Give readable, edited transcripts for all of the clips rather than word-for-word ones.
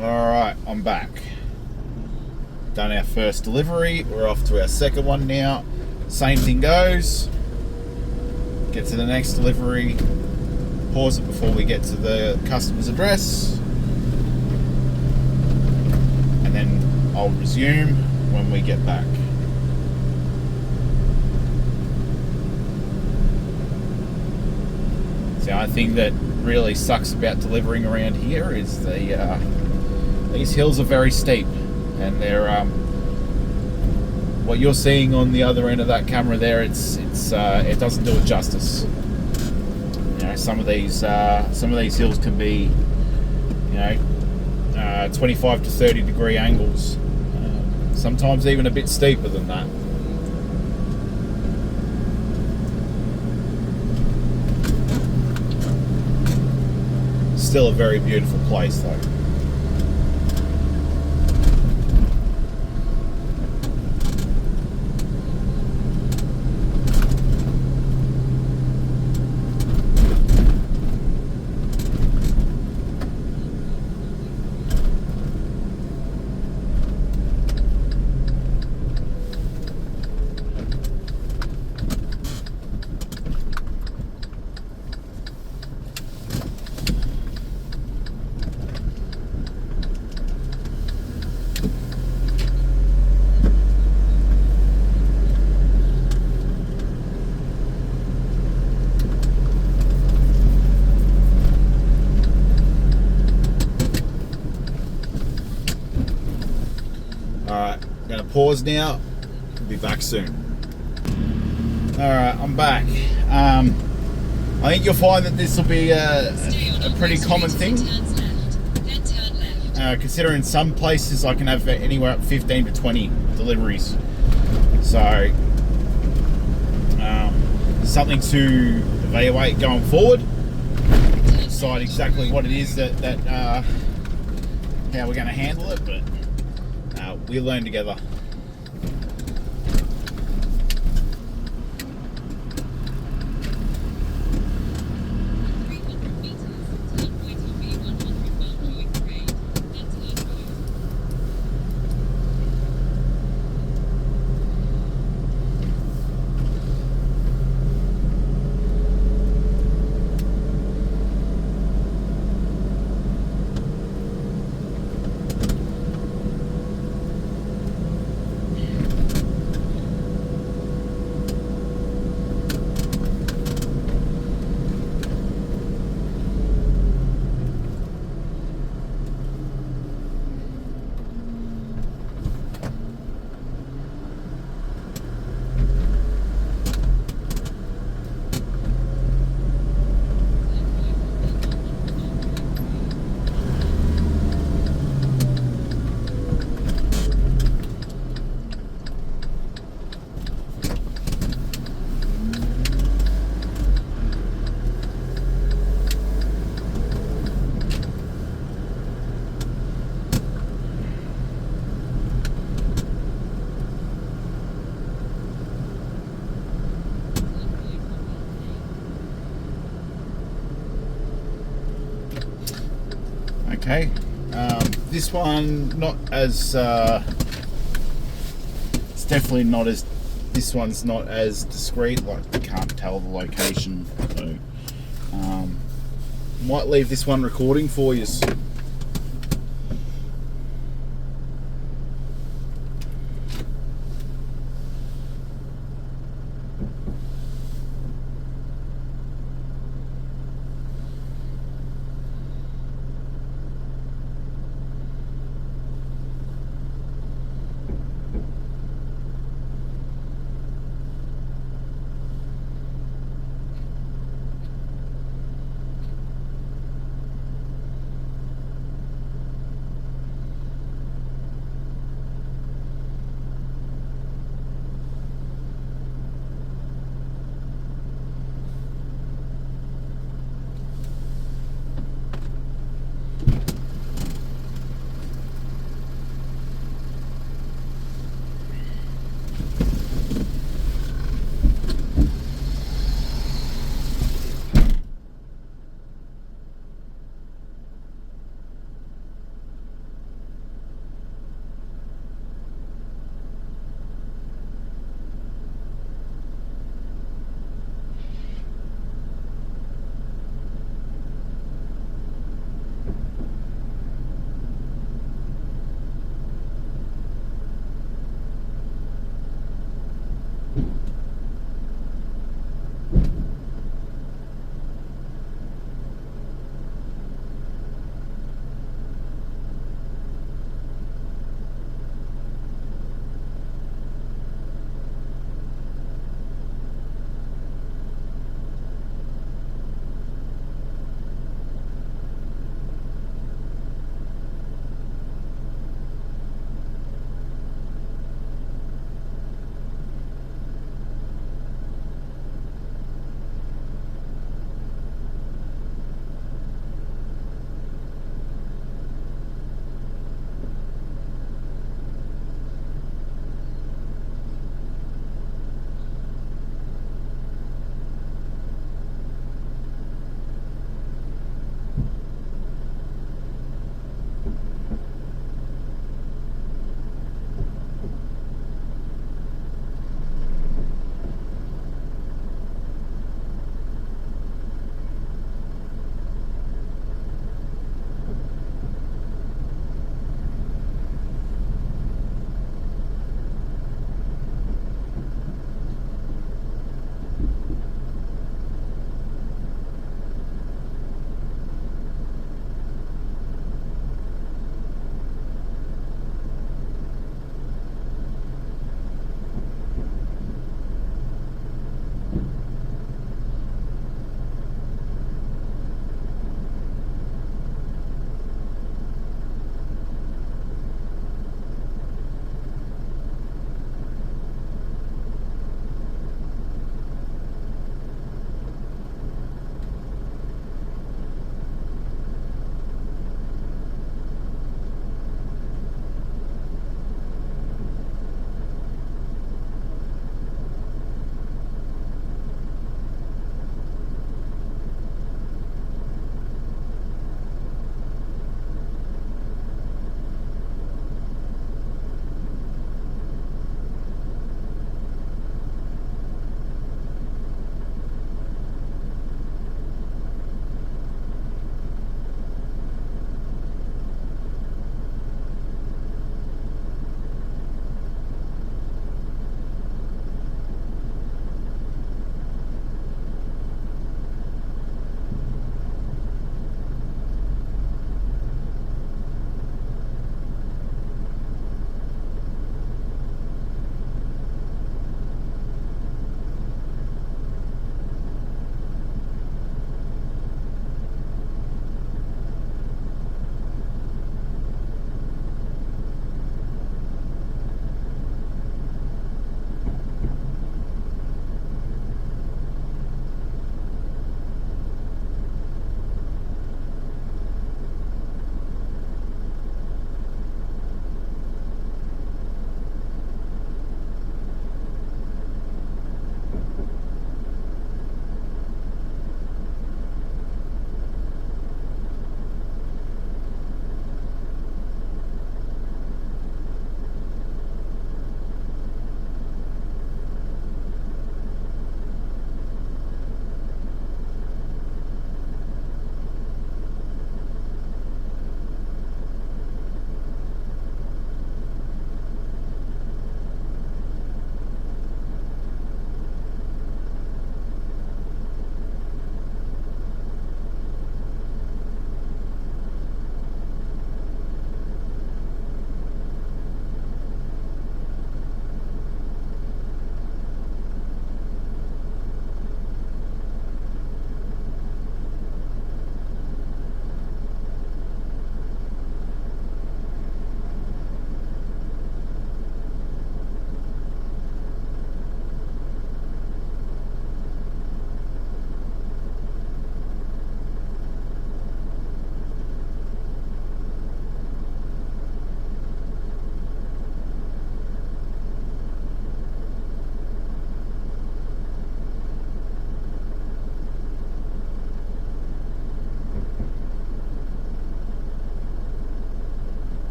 Alright, I'm back. Done our first delivery. We're off to our second one now. Same thing goes. Get to the next delivery. Pause it before we get to the customer's address. And then I'll resume when we get back. The only thing that really sucks about delivering around here is these hills are very steep, and they're what you're seeing on the other end of that camera there. It doesn't do it justice. You know, some of these hills can be, 25 to 30 degree angles, sometimes even a bit steeper than that. Still a very beautiful place though. Alright, I'm going to pause now. I'll be back soon. Alright, I'm back. I think you'll find that this will be a pretty common thing. Considering some places I can have anywhere up 15 to 20 deliveries. So, something to evaluate going forward. Decide exactly what it is that how we're going to handle it, but we learn together. Okay, this one not as it's definitely not as, this one's not as discreet, like you can't tell the location, so might leave this one recording for you.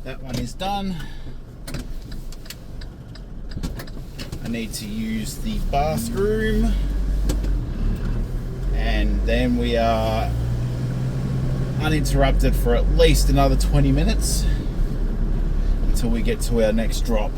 That one is done. I need to use the bathroom, and then we are uninterrupted for at least another 20 minutes until we get to our next drop.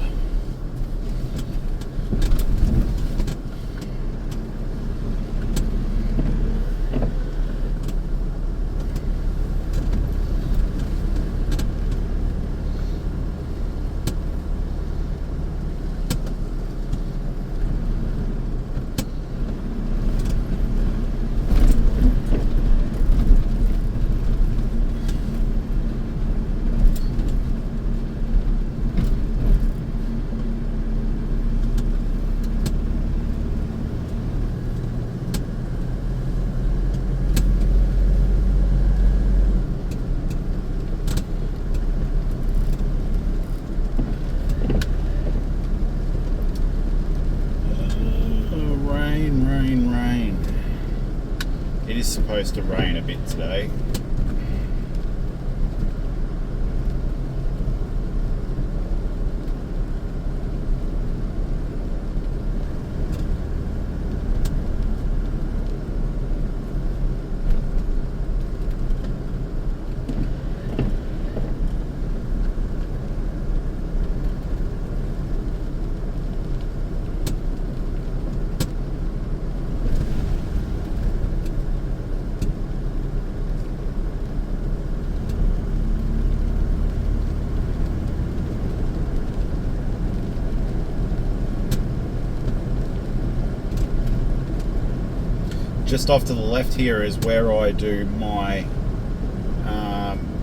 Rain. It is supposed to rain a bit today. Just off to the left here is where I do my,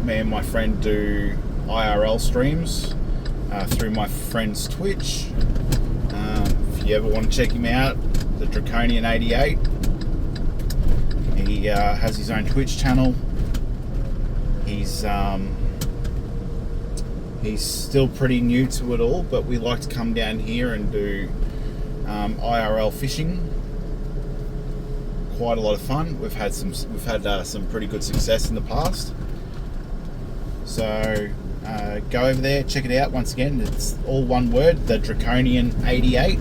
me and my friend do IRL streams through my friend's Twitch. If you ever want to check him out, the Draconian88. He has his own Twitch channel. He's still pretty new to it all, but we like to come down here and do IRL fishing. Quite a lot of fun. We've had some pretty good success in the past. So go over there, check it out. Once again, it's all one word, the Draconian88.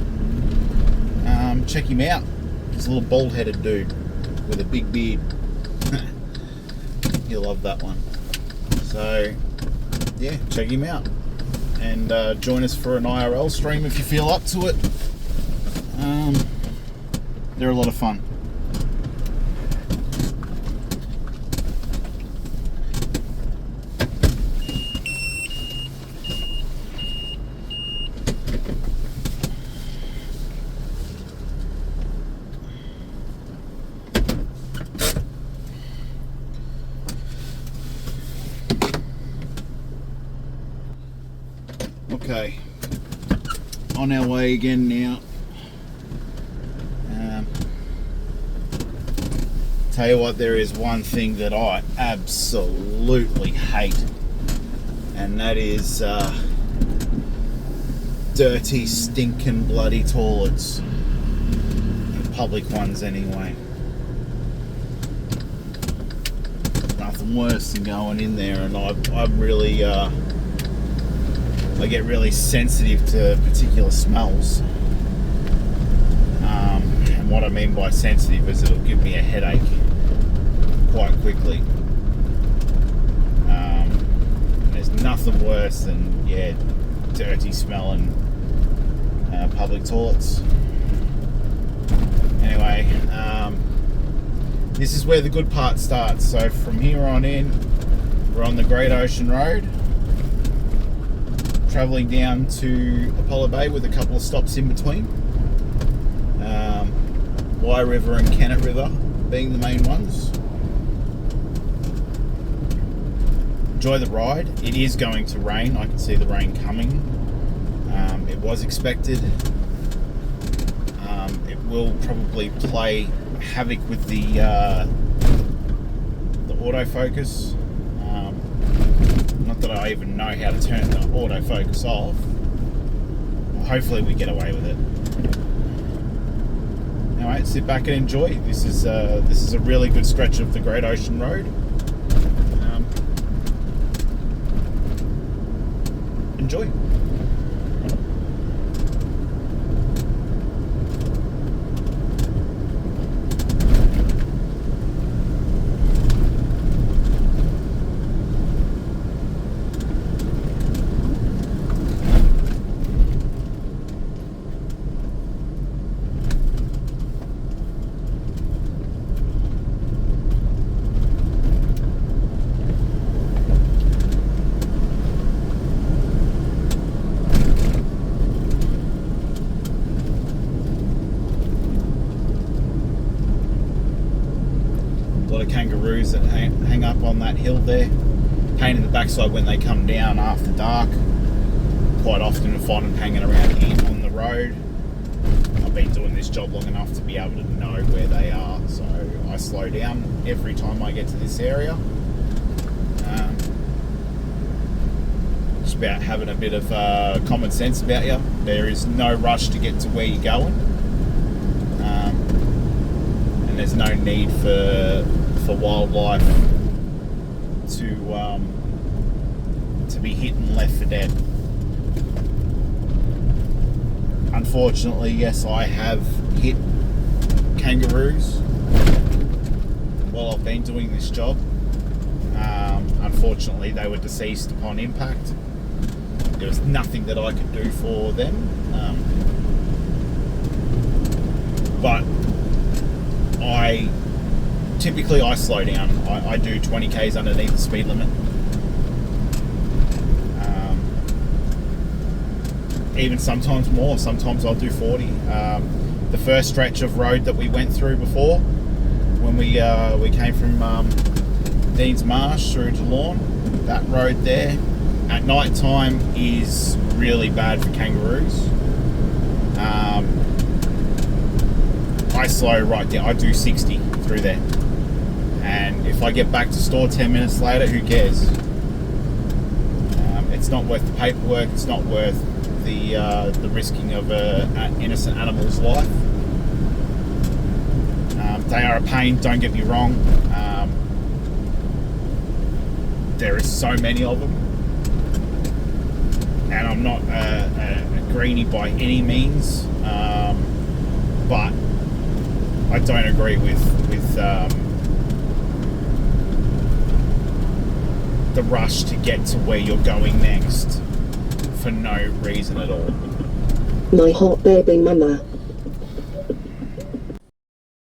Check him out. He's a little bald-headed dude with a big beard. You'll love that one. So yeah, check him out and join us for an IRL stream if you feel up to it. They're a lot of fun. Okay, on our way again now. Tell you what, there is one thing that I absolutely hate, and that is dirty, stinking, bloody toilets. Public ones anyway. Nothing worse than going in there, and I'm really I get really sensitive to particular smells. And what I mean by sensitive is it'll give me a headache quite quickly. There's nothing worse than dirty smelling public toilets. Anyway, this is where the good part starts. So from here on in, we're on the Great Ocean Road, travelling down to Apollo Bay with a couple of stops in between. Wye River and Kennet River being the main ones. Enjoy the ride. It is going to rain. I can see the rain coming. It was expected. It will probably play havoc with the autofocus. Not that I even know how to turn the autofocus off. Hopefully we get away with it. Anyway, sit back and enjoy. This is a really good stretch of the Great Ocean Road. enjoy. Kangaroos that hang up on that hill there. Pain in the backside when they come down after dark. Quite often I find them hanging around here on the road. I've been doing this job long enough to be able to know where they are, so I slow down every time I get to this area. Just about having a bit of common sense about you. There is no rush to get to where you're going, and there's no need for wildlife to be hit and left for dead. Unfortunately, yes, I have hit kangaroos while I've been doing this job. Unfortunately, they were deceased upon impact. There was nothing that I could do for them, but typically I slow down. I do 20 k's underneath the speed limit. Even sometimes more. Sometimes I'll do 40. The first stretch of road that we went through before, when we came from Dean's Marsh through to Lorne, that road there at night time is really bad for kangaroos. I slow right down. I do 60 through there, and if I get back to store 10 minutes later, who cares? It's not worth the paperwork. It's not worth the risking of an innocent animal's life. They are a pain, don't get me wrong. There are so many of them, and I'm not a greenie by any means, but I don't agree with the rush to get to where you're going next for no reason at all. My hot baby mama.